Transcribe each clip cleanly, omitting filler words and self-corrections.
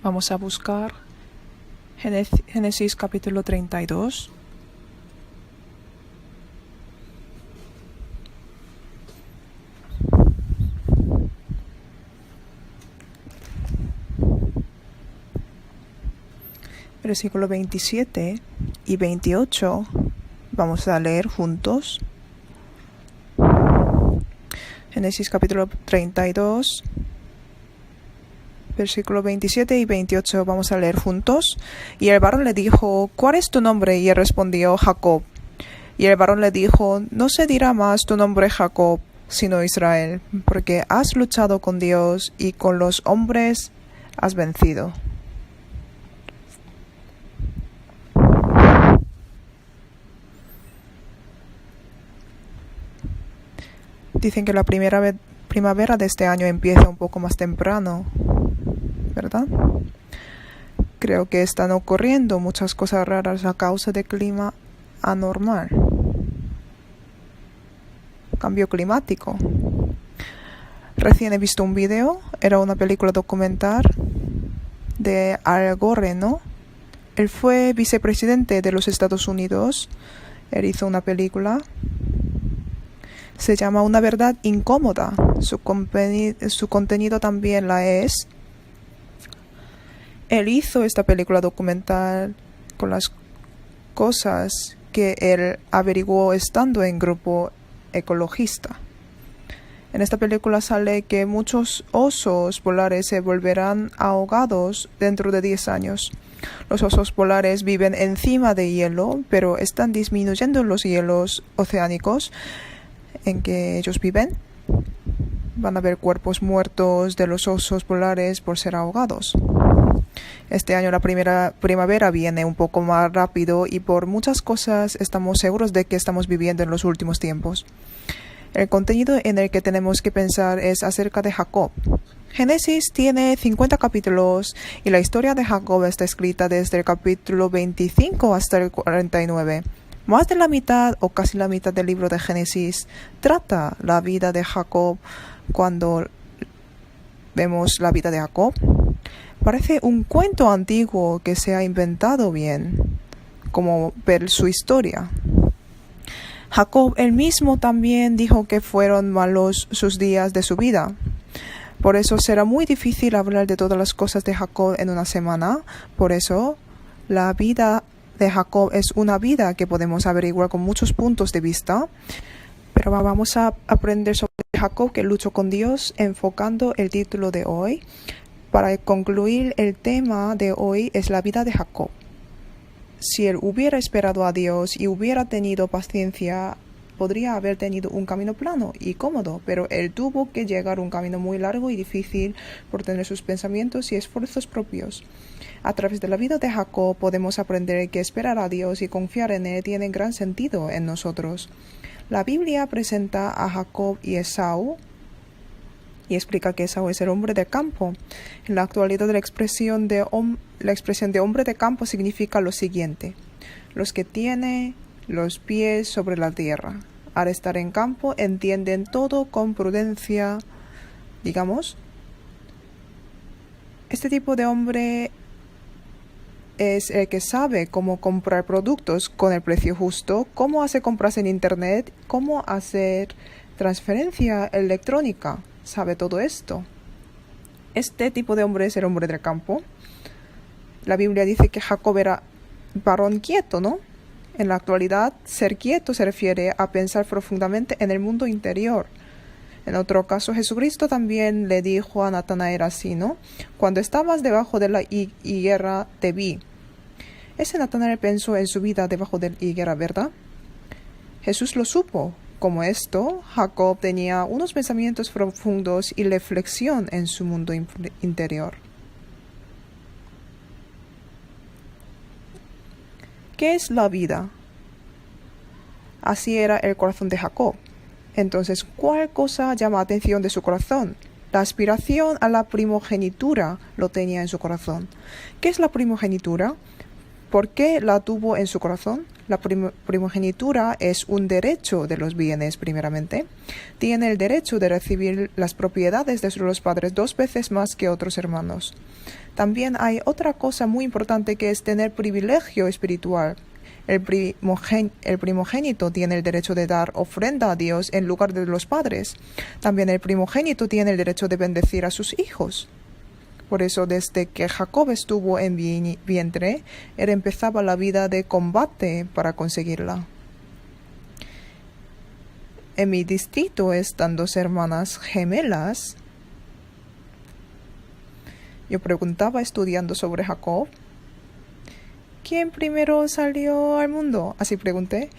Vamos a buscar Génesis capítulo 32. Versículo 27 y 28 vamos a leer juntos. Génesis capítulo 32, versículo 27 y 28 vamos a leer juntos. Y el varón le dijo: ¿Cuál es tu nombre? Y él respondió: Jacob. Y el varón le dijo: No se dirá más tu nombre Jacob, sino Israel, porque has luchado con Dios y con los hombres has vencido. Dicen que la primavera de este año empieza un poco más temprano, ¿verdad? Creo que están ocurriendo muchas cosas raras a causa del clima anormal. Cambio climático. Recién he visto un video, era una película documental de Al Gore, ¿no? Él fue vicepresidente de los Estados Unidos. Él hizo una película. Se llama Una verdad incómoda. Su contenido también la es. Él hizo esta película documental con las cosas que él averiguó estando en grupo ecologista. En esta película sale que muchos osos polares se volverán ahogados dentro de 10 años. Los osos polares viven encima de hielo, pero están disminuyendo los hielos oceánicos en que ellos viven. Van a haber cuerpos muertos de los osos polares por ser ahogados. Este año la primavera viene un poco más rápido y por muchas cosas estamos seguros de que estamos viviendo en los últimos tiempos. El contenido en el que tenemos que pensar es acerca de Jacob. Génesis tiene 50 capítulos y la historia de Jacob está escrita desde el capítulo 25 hasta el 49. Más de la mitad o casi la mitad del libro de Génesis trata la vida de Jacob. Cuando vemos la vida de Jacob, parece un cuento antiguo que se ha inventado bien, como ver su historia. Jacob él mismo también dijo que fueron malos sus días de su vida. Por eso será muy difícil hablar de todas las cosas de Jacob en una semana. Por eso la vida de Jacob es una vida que podemos averiguar con muchos puntos de vista. Pero vamos a aprender sobre Jacob que luchó con Dios, enfocando el título de hoy. Para concluir, el tema de hoy es la vida de Jacob. Si él hubiera esperado a Dios y hubiera tenido paciencia, podría haber tenido un camino plano y cómodo, pero él tuvo que llegar un camino muy largo y difícil por tener sus pensamientos y esfuerzos propios. A través de la vida de Jacob podemos aprender que esperar a Dios y confiar en Él tiene gran sentido en nosotros. La Biblia presenta a Jacob y Esaú y explica que Esaú es el hombre de campo. En la actualidad la expresión de hombre de campo significa lo siguiente: los que tienen los pies sobre la tierra. Al estar en campo entienden todo con prudencia, digamos. Este tipo de hombre es el que sabe cómo comprar productos con el precio justo, cómo hacer compras en internet, cómo hacer transferencia electrónica. Sabe todo esto. Este tipo de hombre es el hombre del campo. La Biblia dice que Jacob era varón quieto, ¿no? En la actualidad, ser quieto se refiere a pensar profundamente en el mundo interior. En otro caso, Jesucristo también le dijo a Natanael así, ¿no? Cuando estabas debajo de la higuera, te vi. Ese Natanael pensó en su vida debajo de la higuera, ¿verdad? Jesús lo supo. Como esto, Jacob tenía unos pensamientos profundos y reflexión en su mundo interior. ¿Qué es la vida? Así era el corazón de Jacob. Entonces, ¿cuál cosa llama la atención de su corazón? La aspiración a la primogenitura lo tenía en su corazón. ¿Qué es la primogenitura? ¿Por qué la tuvo en su corazón? La primogenitura es un derecho de los bienes, primeramente. Tiene el derecho de recibir las propiedades de los padres 2 veces más que otros hermanos. También hay otra cosa muy importante que es tener privilegio espiritual. El primogénito tiene el derecho de dar ofrenda a Dios en lugar de los padres. También el primogénito tiene el derecho de bendecir a sus hijos. Por eso, desde que Jacob estuvo en vientre, él empezaba la vida de combate para conseguirla. En mi distrito están 2 hermanas gemelas. Yo preguntaba estudiando sobre Jacob, ¿quién primero salió al mundo? Así pregunté,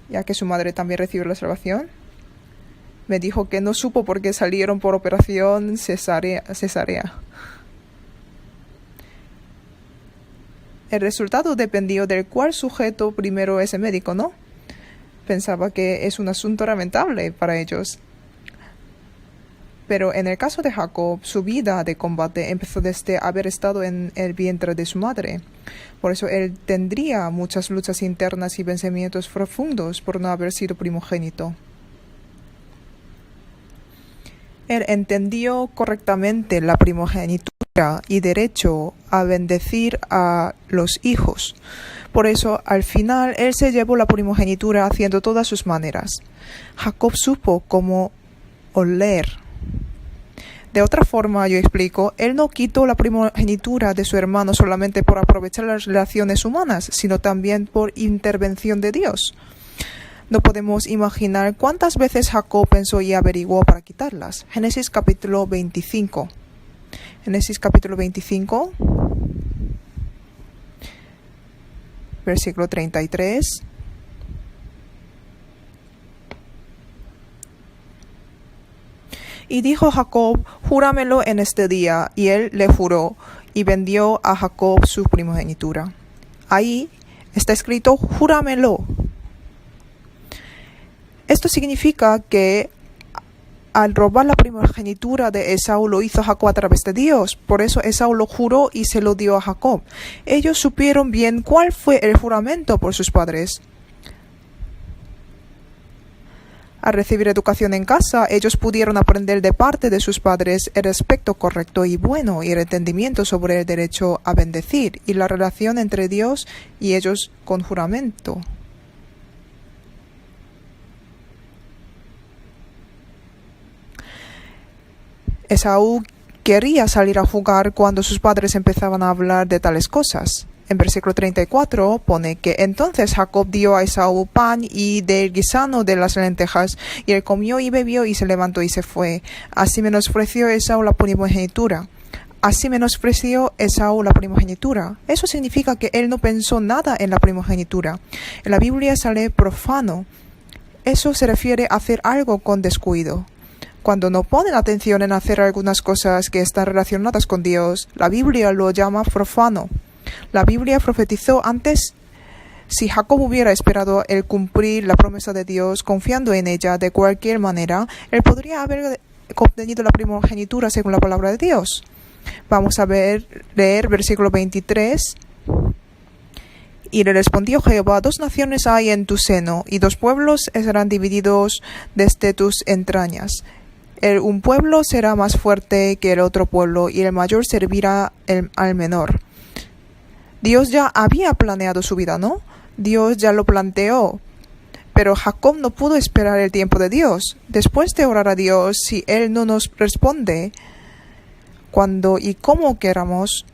ya que su madre también recibió la salvación. Me dijo que no supo por qué salieron por operación cesárea. El resultado dependió del cuál sujeto primero es el médico, ¿no? Pensaba que es un asunto lamentable para ellos. Pero en el caso de Jacob, su vida de combate empezó desde haber estado en el vientre de su madre. Por eso él tendría muchas luchas internas y vencimientos profundos por no haber sido primogénito. Él entendió correctamente la primogenitura y derecho a bendecir a los hijos. Por eso, al final, él se llevó la primogenitura haciendo todas sus maneras. Jacob supo cómo oler. De otra forma, yo explico, él no quitó la primogenitura de su hermano solamente por aprovechar las relaciones humanas, sino también por intervención de Dios. No podemos imaginar cuántas veces Jacob pensó y averiguó para quitarlas. Génesis capítulo 25. Génesis capítulo 25, versículo 33. Y dijo Jacob, júramelo en este día. Y él le juró y vendió a Jacob su primogenitura. Ahí está escrito, júramelo. Esto significa que al robar la primogenitura de Esaú lo hizo Jacob a través de Dios. Por eso Esaú lo juró y se lo dio a Jacob. Ellos supieron bien cuál fue el juramento por sus padres. Al recibir educación en casa, ellos pudieron aprender de parte de sus padres el respeto correcto y bueno y el entendimiento sobre el derecho a bendecir y la relación entre Dios y ellos con juramento. Esaú quería salir a jugar cuando sus padres empezaban a hablar de tales cosas. En versículo 34 pone que entonces Jacob dio a Esaú pan y del guisano de las lentejas, y él comió y bebió y se levantó y se fue. Así menospreció Esaú la primogenitura. Eso significa que él no pensó nada en la primogenitura. En la Biblia sale profano. Eso se refiere a hacer algo con descuido. Cuando no ponen atención en hacer algunas cosas que están relacionadas con Dios, la Biblia lo llama profano. La Biblia profetizó antes. Si Jacob hubiera esperado el cumplir la promesa de Dios, confiando en ella de cualquier manera, él podría haber obtenido la primogenitura según la palabra de Dios. Vamos a leer versículo 23. Y le respondió Jehová, 2 naciones hay en tu seno, y 2 pueblos serán divididos desde tus entrañas. Un pueblo será más fuerte que el otro pueblo, y el mayor servirá al menor. Dios ya había planeado su vida, ¿no? Dios ya lo planteó. Pero Jacob no pudo esperar el tiempo de Dios. Después de orar a Dios, si Él no nos responde cuando y cómo queramos,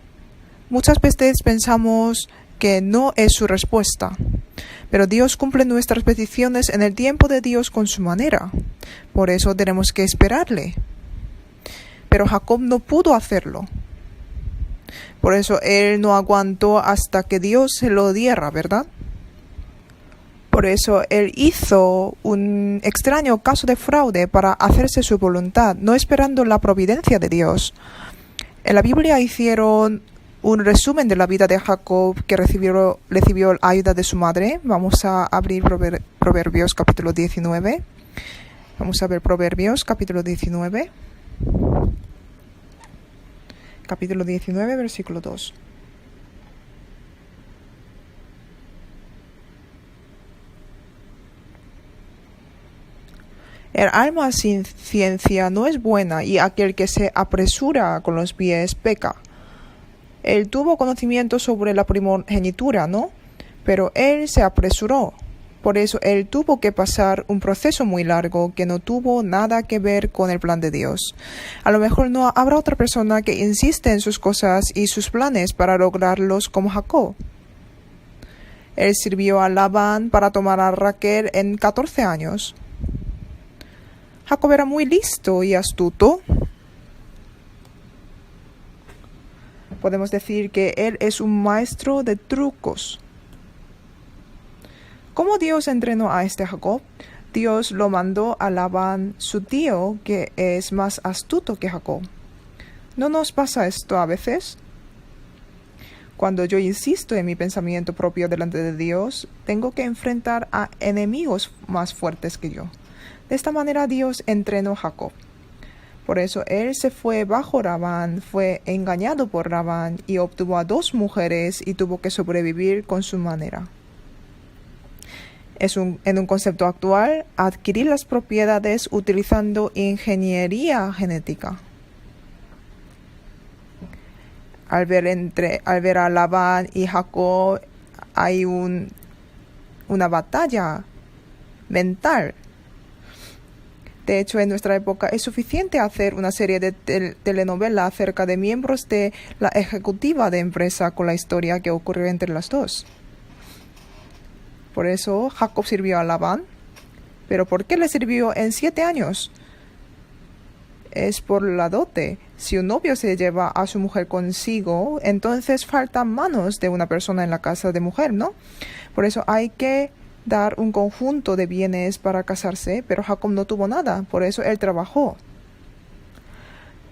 muchas veces pensamos que no es su respuesta. Pero Dios cumple nuestras peticiones en el tiempo de Dios con su manera. Por eso tenemos que esperarle. Pero Jacob no pudo hacerlo. Por eso él no aguantó hasta que Dios se lo diera, ¿verdad? Por eso él hizo un extraño caso de fraude para hacerse su voluntad, no esperando la providencia de Dios. En la Biblia hicieron un resumen de la vida de Jacob, que recibió ayuda de su madre. Vamos a abrir Proverbios capítulo 19. Vamos a ver Proverbios capítulo 19. Capítulo 19, versículo 2. El alma sin ciencia no es buena y aquel que se apresura con los pies peca. Él tuvo conocimiento sobre la primogenitura, ¿no? Pero él se apresuró. Por eso él tuvo que pasar un proceso muy largo que no tuvo nada que ver con el plan de Dios. A lo mejor no habrá otra persona que insiste en sus cosas y sus planes para lograrlos como Jacob. Él sirvió a Labán para tomar a Raquel en 14 años. Jacob era muy listo y astuto. Podemos decir que él es un maestro de trucos. ¿Cómo Dios entrenó a este Jacob? Dios lo mandó a Labán, su tío, que es más astuto que Jacob. ¿No nos pasa esto a veces? Cuando yo insisto en mi pensamiento propio delante de Dios, tengo que enfrentar a enemigos más fuertes que yo. De esta manera Dios entrenó a Jacob. Por eso él se fue bajo Labán, fue engañado por Labán y obtuvo a 2 mujeres y tuvo que sobrevivir con su manera. En un concepto actual, adquirir las propiedades utilizando ingeniería genética. Al ver a Labán y Jacob hay una batalla mental. De hecho, en nuestra época es suficiente hacer una serie de telenovela acerca de miembros de la ejecutiva de empresa con la historia que ocurrió entre las dos. Por eso Jacob sirvió a Labán. ¿Pero por qué le sirvió en 7 años? Es por la dote. Si un novio se lleva a su mujer consigo, entonces faltan manos de una persona en la casa de mujer, ¿no? Por eso hay que dar un conjunto de bienes para casarse, pero Jacob no tuvo nada, por eso él trabajó.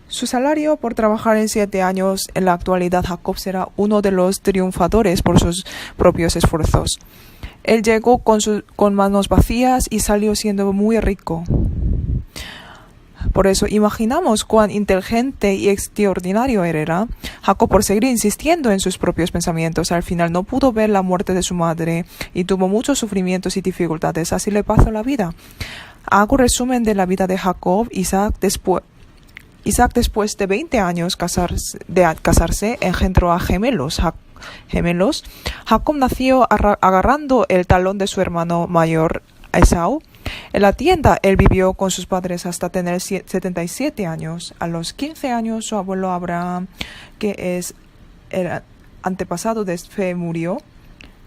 Su salario por trabajar en 7 años, en la actualidad Jacob será uno de los triunfadores por sus propios esfuerzos. Él llegó con manos vacías y salió siendo muy rico. Por eso imaginamos cuán inteligente y extraordinario era. Jacob, por seguir insistiendo en sus propios pensamientos, al final no pudo ver la muerte de su madre y tuvo muchos sufrimientos y dificultades. Así le pasó la vida. Hago resumen de la vida de Jacob. Isaac, después de 20 años de casarse, engendró a gemelos. Jacob nació agarrando el talón de su hermano mayor, Esaú. En la tienda él vivió con sus padres hasta tener 77 años. A los 15 años su abuelo Abraham, que es el antepasado de fe, murió.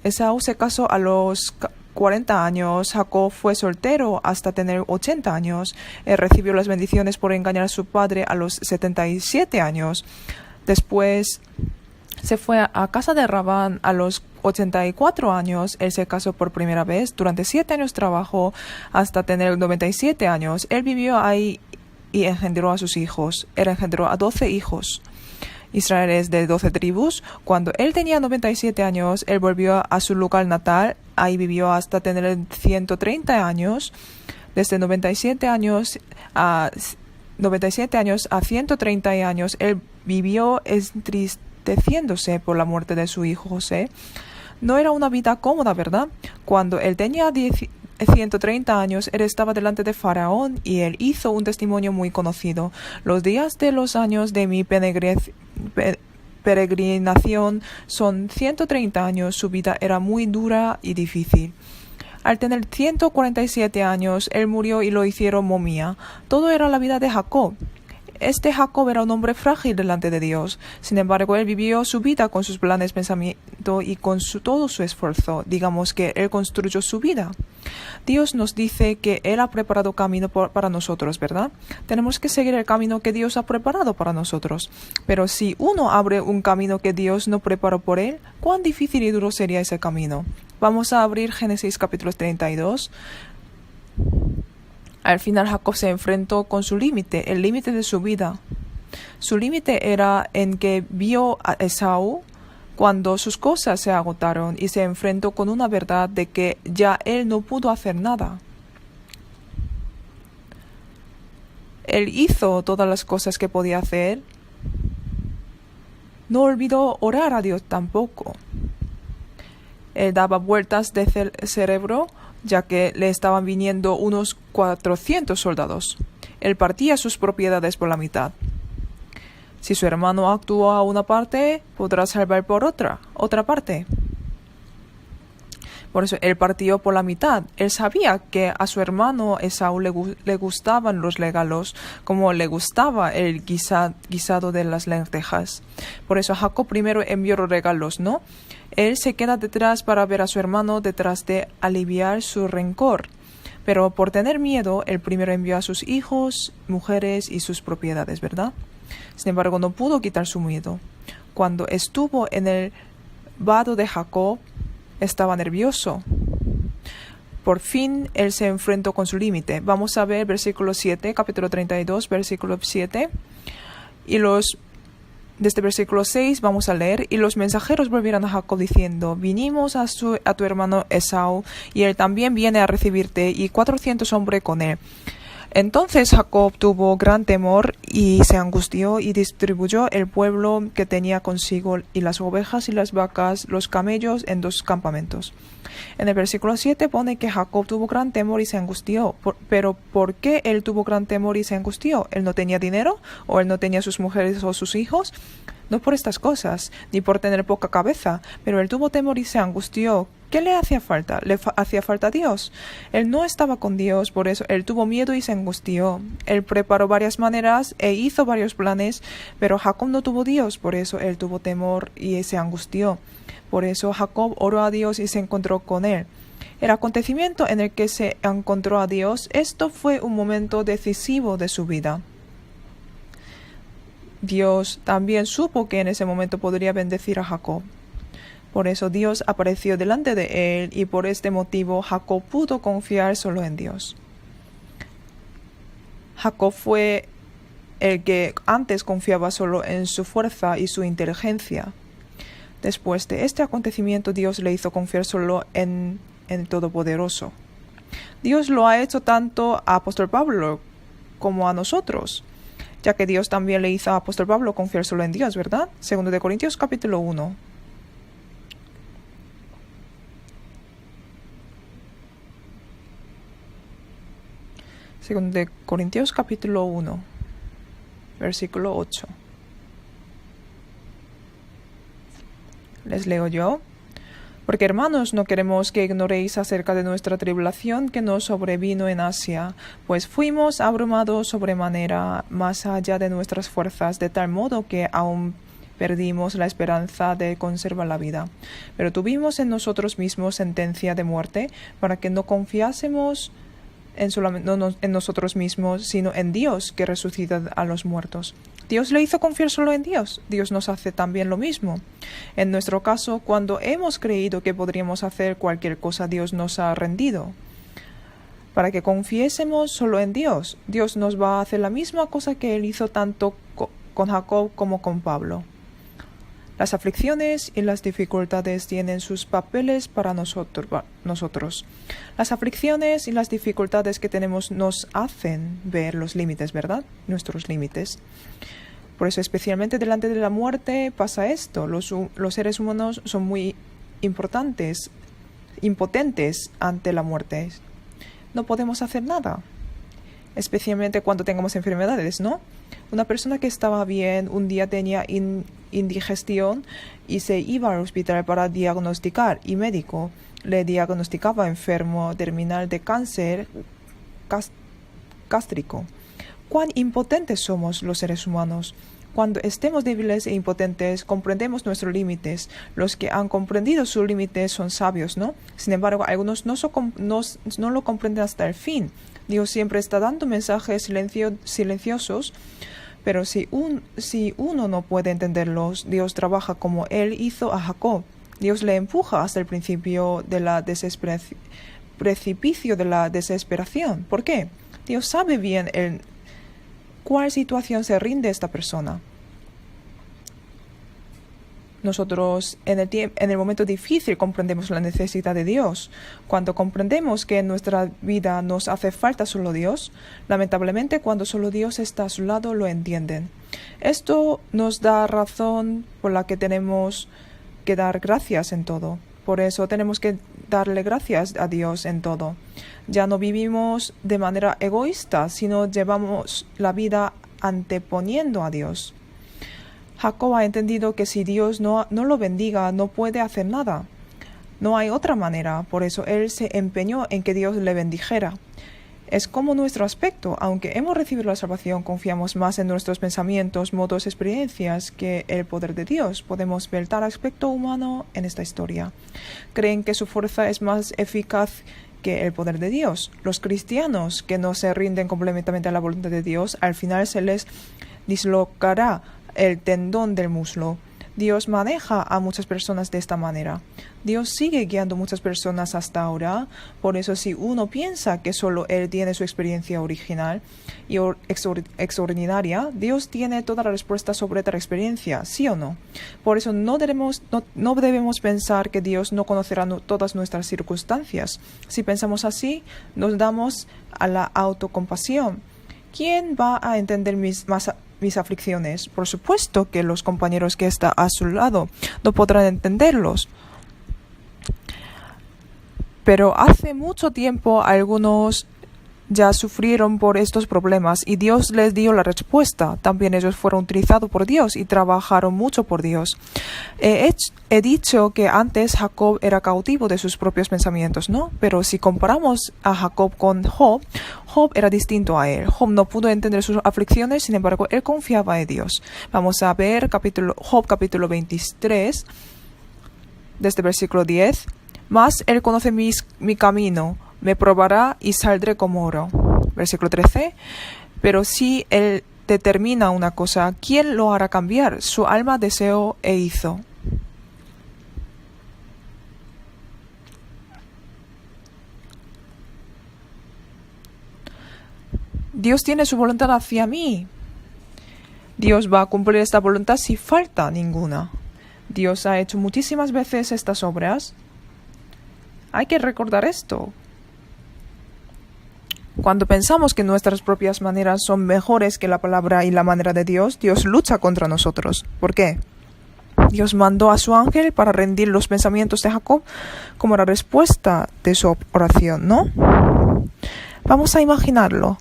Esaú se casó a los 40 años. Jacob fue soltero hasta tener 80 años. Él recibió las bendiciones por engañar a su padre a los 77 años. Después se fue a casa de Labán a los 84 años. Él se casó por primera vez. Durante 7 años trabajó hasta tener 97 años. Él vivió ahí y engendró a sus hijos. Él engendró a 12 hijos. Israel es de 12 tribus. Cuando él tenía 97 años, él volvió a su lugar natal. Ahí vivió hasta tener 130 años. Desde 97 años a 130 años, él vivió entristeciéndose por la muerte de su hijo José. No era una vida cómoda, ¿verdad? Cuando él tenía 130 años, él estaba delante de Faraón y él hizo un testimonio muy conocido. Los días de los años de mi peregrinación son 130 años. Su vida era muy dura y difícil. Al tener 147 años, él murió y lo hicieron momia. Todo era la vida de Jacob. Este Jacob era un hombre frágil delante de Dios. Sin embargo, él vivió su vida con sus planes, pensamiento y con todo su esfuerzo. Digamos que él construyó su vida. Dios nos dice que Él ha preparado camino para nosotros, ¿verdad? Tenemos que seguir el camino que Dios ha preparado para nosotros. Pero si uno abre un camino que Dios no preparó por él, ¿cuán difícil y duro sería ese camino? Vamos a abrir Génesis capítulo 32. Al final Jacob se enfrentó con su límite, el límite de su vida. Su límite era en que vio a Esaú cuando sus cosas se agotaron y se enfrentó con una verdad de que ya él no pudo hacer nada. Él hizo todas las cosas que podía hacer. No olvidó orar a Dios tampoco. Él daba vueltas de cerebro ya que le estaban viniendo unos 400 soldados. Él partía sus propiedades por la mitad. Si su hermano actuó a una parte, podrá salvar por otra parte. Por eso él partió por la mitad. Él sabía que a su hermano Esaú le gustaban los regalos, como le gustaba el guisado de las lentejas. Por eso Jacob primero envió los regalos, ¿no? Él se queda detrás para ver a su hermano, detrás de aliviar su rencor. Pero por tener miedo, él primero envió a sus hijos, mujeres y sus propiedades, ¿verdad? Sin embargo, no pudo quitar su miedo. Cuando estuvo en el vado de Jacob, estaba nervioso. Por fin, él se enfrentó con su límite. Vamos a ver versículo 7, capítulo 32, versículo 7. Desde versículo 6 vamos a leer. Y los mensajeros volvieron a Jacob diciendo: vinimos a tu hermano Esaú, y él también viene a recibirte, y 400 hombres con él. Entonces Jacob tuvo gran temor y se angustió y distribuyó el pueblo que tenía consigo y las ovejas y las vacas, los camellos en 2 campamentos. En el versículo 7 pone que Jacob tuvo gran temor y se angustió. Pero ¿por qué él tuvo gran temor y se angustió? ¿Él no tenía dinero? ¿O él no tenía sus mujeres o sus hijos? No por estas cosas, ni por tener poca cabeza, pero él tuvo temor y se angustió. ¿Qué le hacía falta? ¿Le hacía falta Dios? Él no estaba con Dios, por eso él tuvo miedo y se angustió. Él preparó varias maneras e hizo varios planes, pero Jacob no tuvo Dios, por eso él tuvo temor y se angustió. Por eso Jacob oró a Dios y se encontró con él. El acontecimiento en el que se encontró a Dios, esto fue un momento decisivo de su vida. Dios también supo que en ese momento podría bendecir a Jacob. Por eso Dios apareció delante de él y por este motivo Jacob pudo confiar solo en Dios. Jacob fue el que antes confiaba solo en su fuerza y su inteligencia. Después de este acontecimiento, Dios le hizo confiar solo en el Todopoderoso. Dios lo ha hecho tanto a apóstol Pablo como a nosotros, ya que Dios también le hizo a apóstol Pablo confiar solo en Dios, ¿verdad? 2 Corintios capítulo 1. De Corintios capítulo 1, versículo 8. Les leo yo. Porque, hermanos, no queremos que ignoréis acerca de nuestra tribulación que nos sobrevino en Asia, pues fuimos abrumados sobremanera más allá de nuestras fuerzas, de tal modo que aún perdimos la esperanza de conservar la vida. Pero tuvimos en nosotros mismos sentencia de muerte, para que no confiásemos no en nosotros mismos, sino en Dios, que resucita a los muertos. Dios le hizo confiar solo en Dios. Dios nos hace también lo mismo. En nuestro caso, cuando hemos creído que podríamos hacer cualquier cosa, Dios nos ha rendido. Para que confiésemos solo en Dios. Dios nos va a hacer la misma cosa que Él hizo tanto con Jacob como con Pablo. Las aflicciones y las dificultades tienen sus papeles para nosotros. Las aflicciones y las dificultades que tenemos nos hacen ver los límites, ¿verdad? Nuestros límites. Por eso, especialmente delante de la muerte, pasa esto. Los seres humanos son muy impotentes ante la muerte. No podemos hacer nada. Especialmente cuando tengamos enfermedades, ¿no? Una persona que estaba bien, un día tenía indigestión y se iba al hospital para diagnosticar, y médico le diagnosticaba enfermo terminal de cáncer gástrico. ¿Cuán impotentes somos los seres humanos? Cuando estemos débiles e impotentes, comprendemos nuestros límites. Los que han comprendido sus límites son sabios, ¿no? Sin embargo, algunos no lo comprenden hasta el fin. Dios siempre está dando mensajes silenciosos, pero si uno no puede entenderlos, Dios trabaja como Él hizo a Jacob. Dios le empuja hasta el principio de la precipicio de la desesperación. ¿Por qué? Dios sabe bien en cuál situación se rinde esta persona. Nosotros en el momento difícil comprendemos la necesidad de Dios. Cuando comprendemos que en nuestra vida nos hace falta solo Dios, lamentablemente cuando solo Dios está a su lado lo entienden. Esto nos da razón por la que tenemos que dar gracias en todo. Por eso tenemos que darle gracias a Dios en todo. Ya no vivimos de manera egoísta, sino llevamos la vida anteponiendo a Dios. Jacob ha entendido que si Dios no lo bendiga, no puede hacer nada. No hay otra manera, por eso él se empeñó en que Dios le bendijera. Es como nuestro aspecto, aunque hemos recibido la salvación, confiamos más en nuestros pensamientos, modos, experiencias que el poder de Dios. Podemos ver tal aspecto humano en esta historia. Creen que su fuerza es más eficaz que el poder de Dios. Los cristianos que no se rinden completamente a la voluntad de Dios, al final se les dislocará el tendón del muslo. Dios maneja a muchas personas de esta manera. Dios sigue guiando a muchas personas hasta ahora. Por eso si uno piensa que solo Él tiene su experiencia original y extraordinaria, Dios tiene toda la respuesta sobre tal experiencia, ¿sí o no? Por eso no debemos pensar que Dios no conocerá todas nuestras circunstancias. Si pensamos así, nos damos a la autocompasión. ¿Quién va a entender mis aflicciones? Por supuesto que los compañeros que están a su lado no podrán entenderlos. Pero hace mucho tiempo algunos ya sufrieron por estos problemas y Dios les dio la respuesta. También ellos fueron utilizados por Dios y trabajaron mucho por Dios. He dicho que antes Jacob era cautivo de sus propios pensamientos, ¿no? Pero si comparamos a Jacob con Job, Job era distinto a él. Job no pudo entender sus aflicciones, sin embargo, él confiaba en Dios. Vamos a ver Job capítulo 23, desde versículo 10. Mas él conoce mi camino, me probará y saldré como oro. Versículo 13. Pero si él determina una cosa, ¿quién lo hará cambiar? Su alma deseó e hizo. Dios tiene su voluntad hacia mí. Dios va a cumplir esta voluntad sin falta ninguna. Dios ha hecho muchísimas veces estas obras. Hay que recordar esto. Cuando pensamos que nuestras propias maneras son mejores que la palabra y la manera de Dios, Dios lucha contra nosotros. ¿Por qué? Dios mandó a su ángel para rendir los pensamientos de Jacob como la respuesta de su oración, ¿no? Vamos a imaginarlo.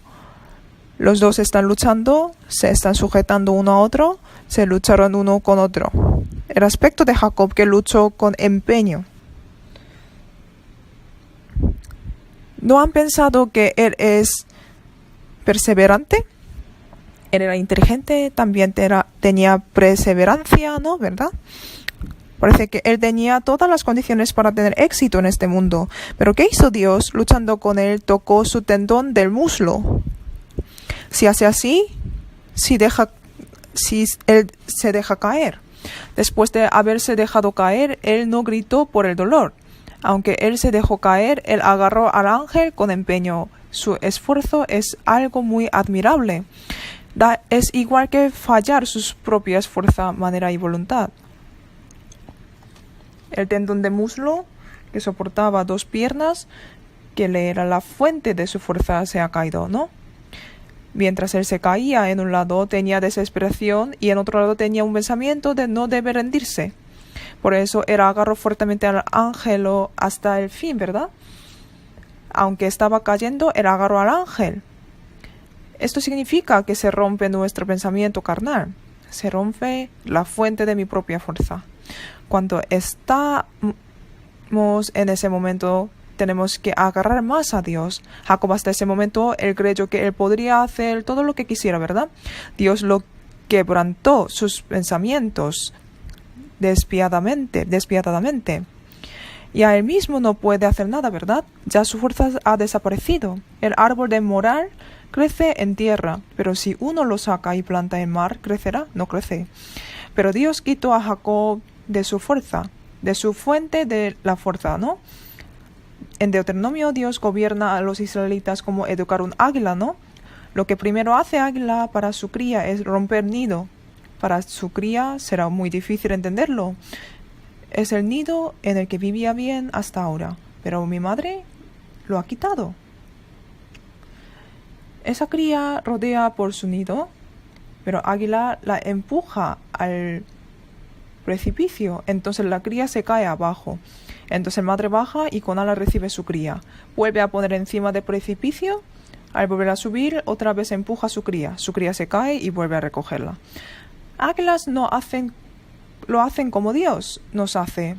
Los dos están luchando, se están sujetando uno a otro, se lucharon uno con otro. El aspecto de Jacob que luchó con empeño. ¿No han pensado que él es perseverante? Él era inteligente, también tenía perseverancia, ¿no? ¿Verdad? Parece que él tenía todas las condiciones para tener éxito en este mundo. Pero ¿qué hizo Dios? Luchando con él, tocó su tendón del muslo. Si hace así, si él se deja caer. Después de haberse dejado caer, él no gritó por el dolor. Aunque él se dejó caer, él agarró al ángel con empeño. Su esfuerzo es algo muy admirable. Es igual que fallar sus propias fuerzas, manera y voluntad. El tendón de muslo, que soportaba dos piernas, que le era la fuente de su fuerza, se ha caído, ¿no? Mientras él se caía, en un lado tenía desesperación y en otro lado tenía un pensamiento de no debe rendirse. Por eso él agarró fuertemente al ángel hasta el fin, ¿verdad? Aunque estaba cayendo, él agarró al ángel. Esto significa que se rompe nuestro pensamiento carnal. Se rompe la fuente de mi propia fuerza. Cuando estamos en ese momento, tenemos que agarrar más a Dios. Jacob hasta ese momento, él creyó que él podría hacer todo lo que quisiera, ¿verdad? Dios lo quebrantó sus pensamientos despiadadamente. Y a él mismo no puede hacer nada, ¿verdad? Ya su fuerza ha desaparecido. El árbol de moral crece en tierra, pero si uno lo saca y planta en mar, ¿crecerá? No crece. Pero Dios quitó a Jacob de su fuerza, de su fuente de la fuerza, ¿no? En Deuteronomio, Dios gobierna a los israelitas como educar un águila, ¿no? Lo que primero hace águila para su cría es romper nido. Para su cría será muy difícil entenderlo. Es el nido en el que vivía bien hasta ahora, pero mi madre lo ha quitado. Esa cría rodea por su nido, pero águila la empuja al precipicio, entonces la cría se cae abajo. Entonces el madre baja y con alas recibe su cría. Vuelve a poner encima del precipicio. Al volver a subir, otra vez empuja a su cría. Su cría se cae y vuelve a recogerla. Águilas lo hacen como Dios nos hace.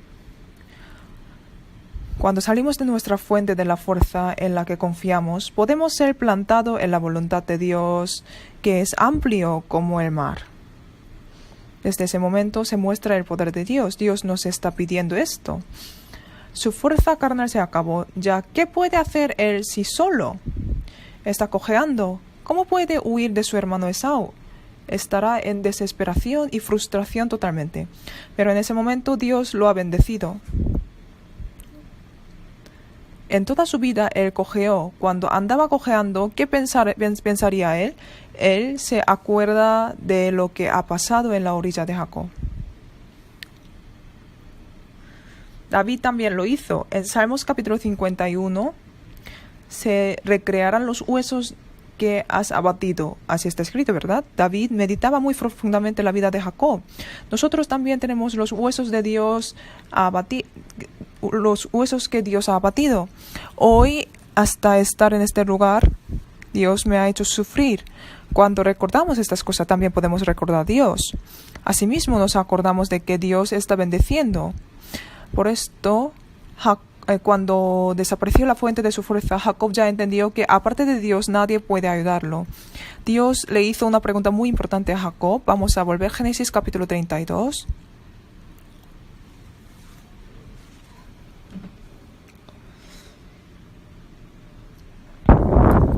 Cuando salimos de nuestra fuente de la fuerza en la que confiamos, podemos ser plantados en la voluntad de Dios, que es amplio como el mar. Desde ese momento se muestra el poder de Dios. Dios nos está pidiendo esto. Su fuerza carnal se acabó. Ya, ¿qué puede hacer él si solo está cojeando? ¿Cómo puede huir de su hermano Esaú? Estará en desesperación y frustración totalmente. Pero en ese momento Dios lo ha bendecido. En toda su vida él cojeó. Cuando andaba cojeando, ¿qué pensaría él? Él se acuerda de lo que ha pasado en la orilla de Jacob. David también lo hizo. En Salmos capítulo 51 se recrearán los huesos que has abatido. Así está escrito, ¿verdad? David meditaba muy profundamente la vida de Jacob. Nosotros también tenemos los huesos de Dios los huesos que Dios ha abatido. Hoy, hasta estar en este lugar, Dios me ha hecho sufrir. Cuando recordamos estas cosas, también podemos recordar a Dios. Asimismo, nos acordamos de que Dios está bendeciendo. Por esto, cuando desapareció la fuente de su fuerza, Jacob ya entendió que aparte de Dios nadie puede ayudarlo. Dios le hizo una pregunta muy importante a Jacob. Vamos a volver a Génesis capítulo 32.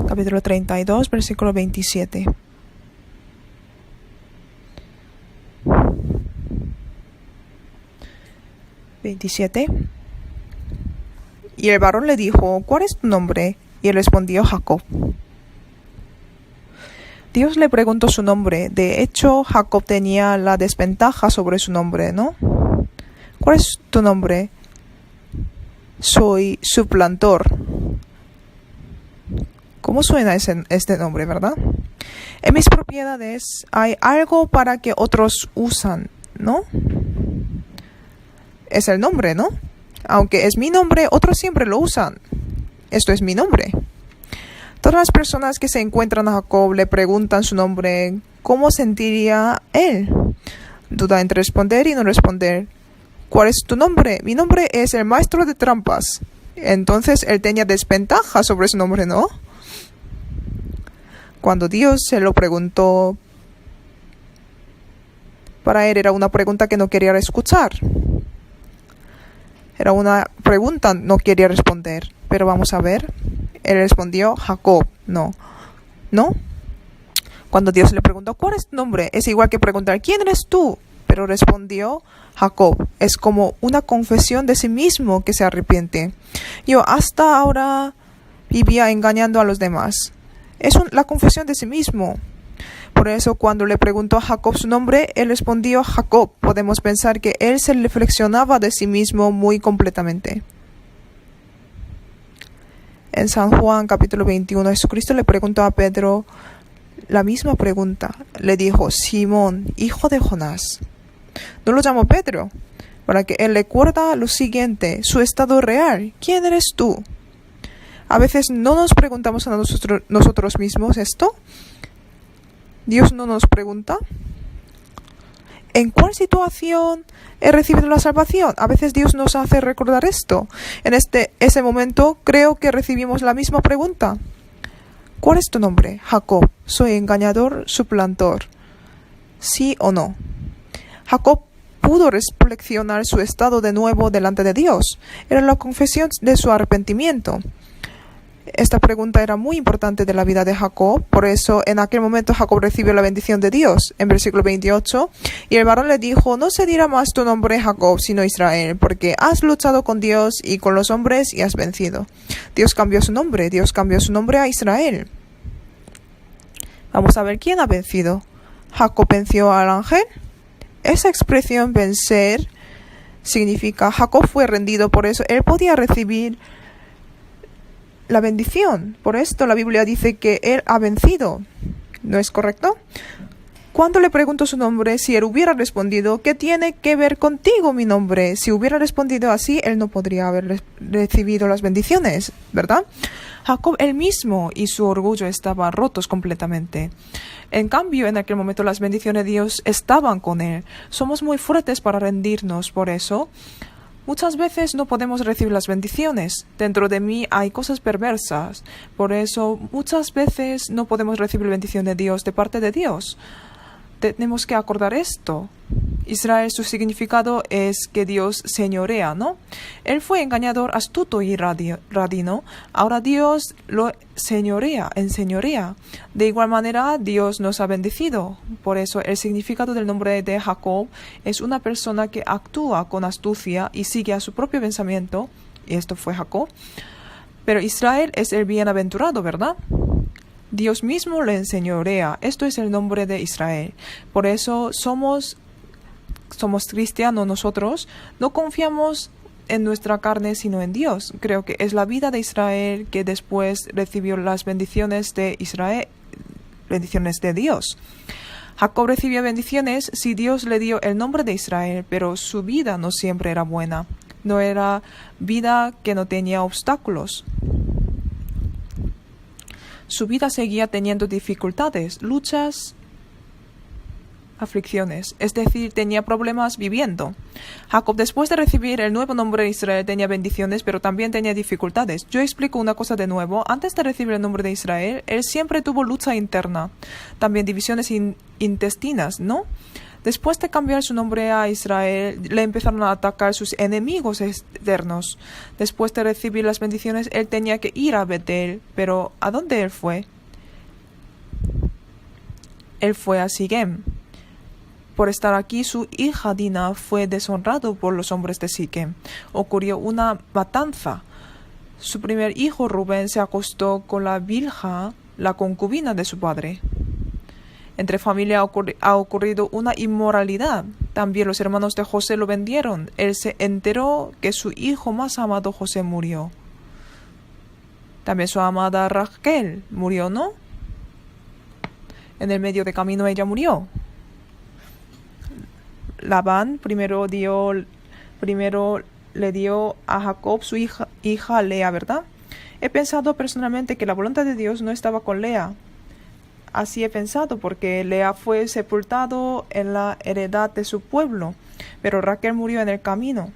Capítulo 32, versículo 27. Y el varón le dijo, ¿cuál es tu nombre? Y él respondió, Jacob. Dios le preguntó su nombre. De hecho, Jacob tenía la desventaja sobre su nombre, ¿no? ¿Cuál es tu nombre? Soy suplantor. ¿Cómo suena este nombre, verdad? En mis propiedades hay algo para que otros usan, ¿no? Es el nombre, ¿no? Aunque es mi nombre, otros siempre lo usan. Esto es mi nombre. Todas las personas que se encuentran a Jacob le preguntan su nombre, ¿cómo sentiría él? Duda entre responder y no responder. ¿Cuál es tu nombre? Mi nombre es el maestro de trampas. Entonces él tenía desventaja sobre su nombre, ¿no? Cuando Dios se lo preguntó, para él era una pregunta que no quería escuchar. Era una pregunta, no quería responder. Pero vamos a ver. Él respondió, Jacob. No. Cuando Dios le preguntó, ¿cuál es tu nombre? Es igual que preguntar, ¿quién eres tú? Pero respondió, Jacob. Es como una confesión de sí mismo que se arrepiente. Yo hasta ahora vivía engañando a los demás. Es la confesión de sí mismo. Por eso cuando le preguntó a Jacob su nombre, él respondió Jacob. Podemos pensar que él se reflexionaba de sí mismo muy completamente. En San Juan capítulo 21, Jesucristo le preguntó a Pedro la misma pregunta. Le dijo, Simón, hijo de Jonás. No lo llamó Pedro, para que él recuerda lo siguiente, su estado real. ¿Quién eres tú? A veces no nos preguntamos a nosotros mismos esto. Dios no nos pregunta. ¿En cuál situación he recibido la salvación? A veces Dios nos hace recordar esto. En ese momento creo que recibimos la misma pregunta. ¿Cuál es tu nombre? Jacob. Soy engañador, suplantor. ¿Sí o no? Jacob pudo reflexionar su estado de nuevo delante de Dios. Era la confesión de su arrepentimiento. Esta pregunta era muy importante de la vida de Jacob, por eso en aquel momento Jacob recibió la bendición de Dios. En versículo 28, y el varón le dijo, no se dirá más tu nombre Jacob, sino Israel, porque has luchado con Dios y con los hombres y has vencido. Dios cambió su nombre a Israel. Vamos a ver quién ha vencido. Jacob venció al ángel. Esa expresión vencer significa Jacob fue rendido, por eso él podía recibir la bendición. Por esto la Biblia dice que él ha vencido. ¿No es correcto? Cuando le preguntó su nombre, si él hubiera respondido, ¿qué tiene que ver contigo mi nombre? Si hubiera respondido así, él no podría haber recibido las bendiciones, ¿verdad? Jacob él mismo y su orgullo estaban rotos completamente. En cambio, en aquel momento las bendiciones de Dios estaban con él. Somos muy fuertes para rendirnos, por eso muchas veces no podemos recibir las bendiciones. Dentro de mí hay cosas perversas. Por eso muchas veces no podemos recibir bendición de Dios de parte de Dios. Tenemos que acordar esto. Israel, su significado es que Dios señorea, ¿no? Él fue engañador, astuto y radino. Ahora Dios lo enseñorea. De igual manera, Dios nos ha bendecido. Por eso, el significado del nombre de Jacob es una persona que actúa con astucia y sigue a su propio pensamiento. Y esto fue Jacob. Pero Israel es el bienaventurado, ¿verdad? Dios mismo le enseñorea. Esto es el nombre de Israel. Por eso somos cristianos nosotros. No confiamos en nuestra carne, sino en Dios. Creo que es la vida de Israel que después recibió las bendiciones de Israel, bendiciones de Dios. Jacob recibió bendiciones si Dios le dio el nombre de Israel, pero su vida no siempre era buena. No era vida que no tenía obstáculos. Su vida seguía teniendo dificultades, luchas, aflicciones, es decir, tenía problemas viviendo. Jacob, después de recibir el nuevo nombre de Israel, tenía bendiciones, pero también tenía dificultades. Yo explico una cosa de nuevo. Antes de recibir el nombre de Israel, él siempre tuvo lucha interna, también divisiones intestinas, ¿no? Después de cambiar su nombre a Israel, le empezaron a atacar sus enemigos externos. Después de recibir las bendiciones, él tenía que ir a Betel. Pero ¿a dónde él fue? Él fue a Siquem. Por estar aquí, su hija Dina fue deshonrado por los hombres de Siquem. Ocurrió una matanza. Su primer hijo Rubén se acostó con la Bilha, la concubina de su padre. Entre familia ha ocurrido una inmoralidad. También los hermanos de José lo vendieron. Él se enteró que su hijo más amado José murió. También su amada Raquel murió, ¿no? En el medio de camino ella murió. Labán primero le dio a Jacob su hija Lea, ¿verdad? He pensado personalmente que la voluntad de Dios no estaba con Lea. Así he pensado porque Lea fue sepultado en la heredad de su pueblo, pero Raquel murió en el camino.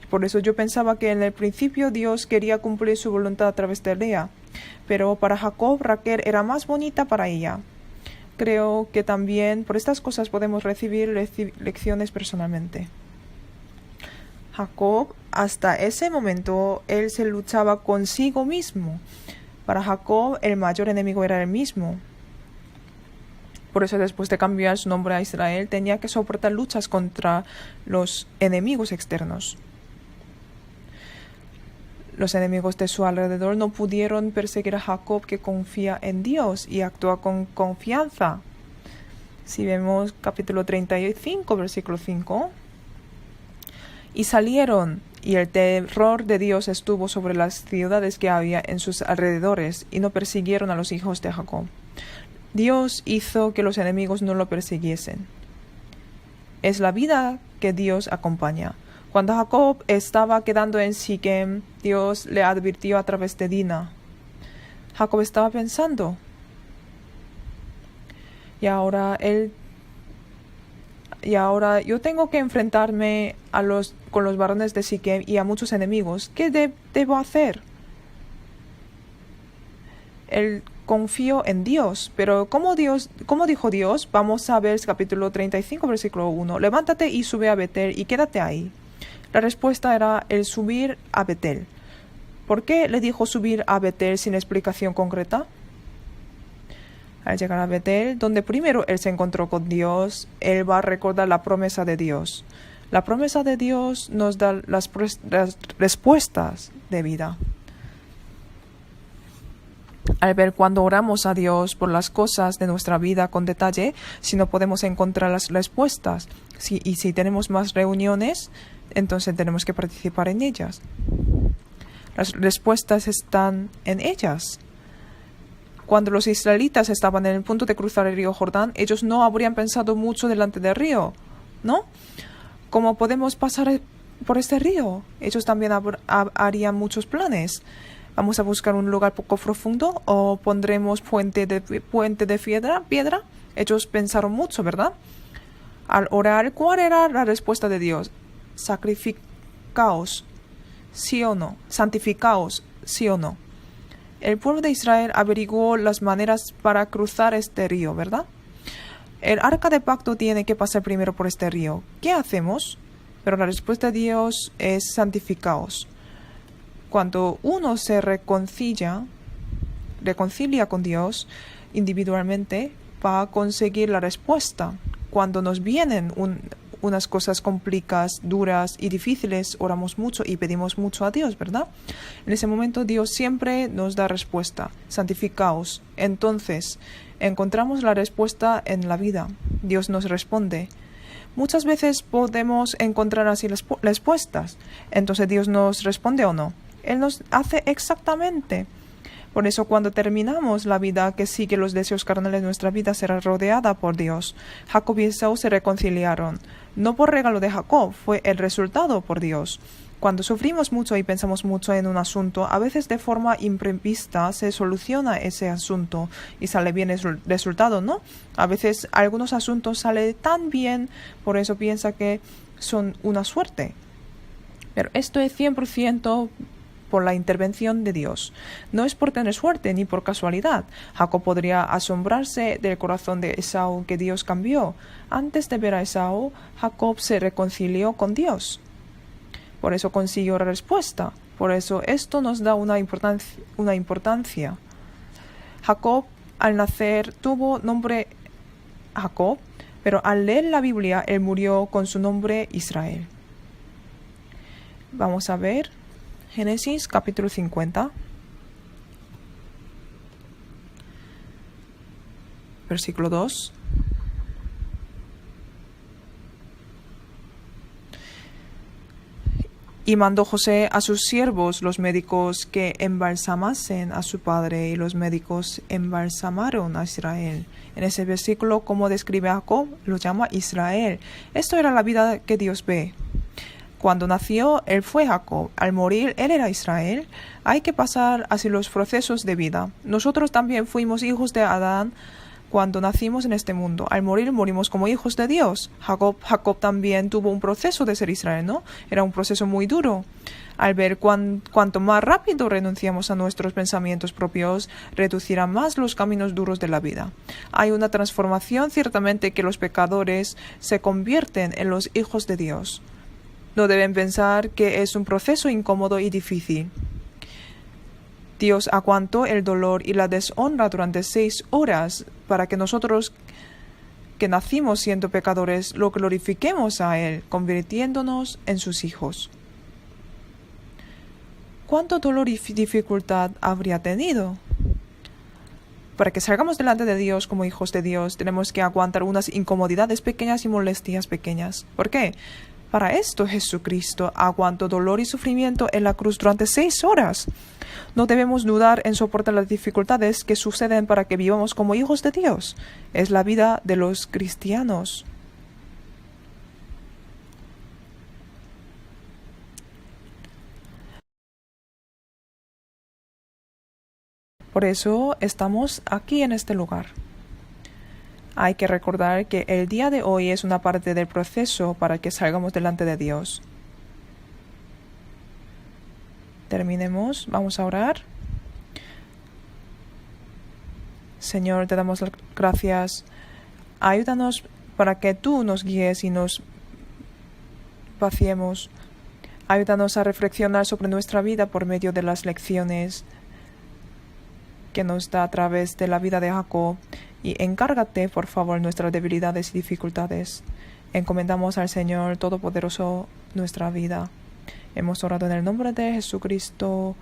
Por eso yo pensaba que en el principio Dios quería cumplir su voluntad a través de Lea, pero para Jacob Raquel era más bonita para ella. Creo que también por estas cosas podemos recibir lecciones personalmente. Jacob, hasta ese momento, él se luchaba consigo mismo. Para Jacob, el mayor enemigo era él mismo. Por eso, después de cambiar su nombre a Israel, tenía que soportar luchas contra los enemigos externos. Los enemigos de su alrededor no pudieron perseguir a Jacob, que confía en Dios y actúa con confianza. Si vemos capítulo 35, versículo 5. Y salieron, y el terror de Dios estuvo sobre las ciudades que había en sus alrededores, y no persiguieron a los hijos de Jacob. Dios hizo que los enemigos no lo persiguiesen. Es la vida que Dios acompaña. Cuando Jacob estaba quedando en Siquem, Dios le advirtió a través de Dina. Jacob estaba pensando, y ahora yo tengo que enfrentarme con los varones de Siquem y a muchos enemigos. ¿Qué debo hacer? Él confió en Dios, pero ¿cómo dijo Dios? Vamos a ver capítulo 35, versículo 1. Levántate y sube a Betel y quédate ahí. La respuesta era el subir a Betel. ¿Por qué le dijo subir a Betel sin explicación concreta? Al llegar a Betel, donde primero él se encontró con Dios, él va a recordar la promesa de Dios. La promesa de Dios nos da las respuestas de vida. Al ver cuando oramos a Dios por las cosas de nuestra vida con detalle, si no podemos encontrar las respuestas, y si tenemos más reuniones, entonces tenemos que participar en ellas. Las respuestas están en ellas. Cuando los israelitas estaban en el punto de cruzar el río Jordán, ellos no habrían pensado mucho delante del río, ¿no? ¿Cómo podemos pasar por este río? Ellos también harían muchos planes. ¿Vamos a buscar un lugar poco profundo o pondremos puente de piedra? Ellos pensaron mucho, ¿verdad? Al orar, ¿cuál era la respuesta de Dios? Sacrificaos, sí o no. Santificaos, sí o no. El pueblo de Israel averiguó las maneras para cruzar este río, ¿verdad? El arca de pacto tiene que pasar primero por este río. ¿Qué hacemos? Pero la respuesta de Dios es santificaos. Cuando uno se reconcilia con Dios individualmente, va a conseguir la respuesta. Cuando nos vienen unas cosas complicadas, duras y difíciles, oramos mucho y pedimos mucho a Dios, ¿verdad? En ese momento Dios siempre nos da respuesta. Santificaos. Entonces, encontramos la respuesta en la vida. Dios nos responde. Muchas veces podemos encontrar así las respuestas. Entonces, ¿Dios nos responde o no? Él nos hace exactamente. Por eso cuando terminamos la vida que sigue los deseos carnales, nuestra vida será rodeada por Dios. Jacob y Esaú se reconciliaron. No por regalo de Jacob, fue el resultado por Dios. Cuando sufrimos mucho y pensamos mucho en un asunto, a veces de forma imprevista se soluciona ese asunto y sale bien el resultado, ¿no? A veces algunos asuntos salen tan bien, por eso piensa que son una suerte. Pero esto es 100% por la intervención de Dios. No es por tener suerte ni por casualidad. Jacob podría asombrarse del corazón de Esaú que Dios cambió. Antes de ver a Esaú, Jacob se reconcilió con Dios. Por eso consiguió la respuesta. Por eso esto nos da una importancia. Jacob al nacer tuvo nombre Jacob, pero al leer la Biblia él murió con su nombre Israel. Vamos a ver Génesis capítulo 50, versículo 2. Y mandó José a sus siervos, los médicos, que embalsamasen a su padre, y los médicos embalsamaron a Israel. En ese versículo, como describe a Jacob, lo llama Israel. Esto era la vida que Dios ve. Cuando nació, él fue Jacob. Al morir, él era Israel. Hay que pasar así los procesos de vida. Nosotros también fuimos hijos de Adán cuando nacimos en este mundo. Al morir, morimos como hijos de Dios. Jacob también tuvo un proceso de ser Israel, ¿no? Era un proceso muy duro. Al ver cuanto más rápido renunciamos a nuestros pensamientos propios, reducirá más los caminos duros de la vida. Hay una transformación, ciertamente, que los pecadores se convierten en los hijos de Dios. No deben pensar que es un proceso incómodo y difícil. Dios aguantó el dolor y la deshonra durante 6 horas para que nosotros que nacimos siendo pecadores lo glorifiquemos a Él, convirtiéndonos en sus hijos. ¿Cuánto dolor y dificultad habría tenido? Para que salgamos delante de Dios como hijos de Dios, tenemos que aguantar unas incomodidades pequeñas y molestias pequeñas. ¿Por qué? Para esto Jesucristo aguantó dolor y sufrimiento en la cruz durante 6 horas. No debemos dudar en soportar las dificultades que suceden para que vivamos como hijos de Dios. Es la vida de los cristianos. Por eso estamos aquí en este lugar. Hay que recordar que el día de hoy es una parte del proceso para que salgamos delante de Dios. Terminemos, vamos a orar. Señor, te damos las gracias. Ayúdanos para que tú nos guíes y nos vaciemos. Ayúdanos a reflexionar sobre nuestra vida por medio de las lecciones que nos da a través de la vida de Jacob. Y encárgate, por favor, nuestras debilidades y dificultades. Encomendamos al Señor Todopoderoso nuestra vida. Hemos orado en el nombre de Jesucristo.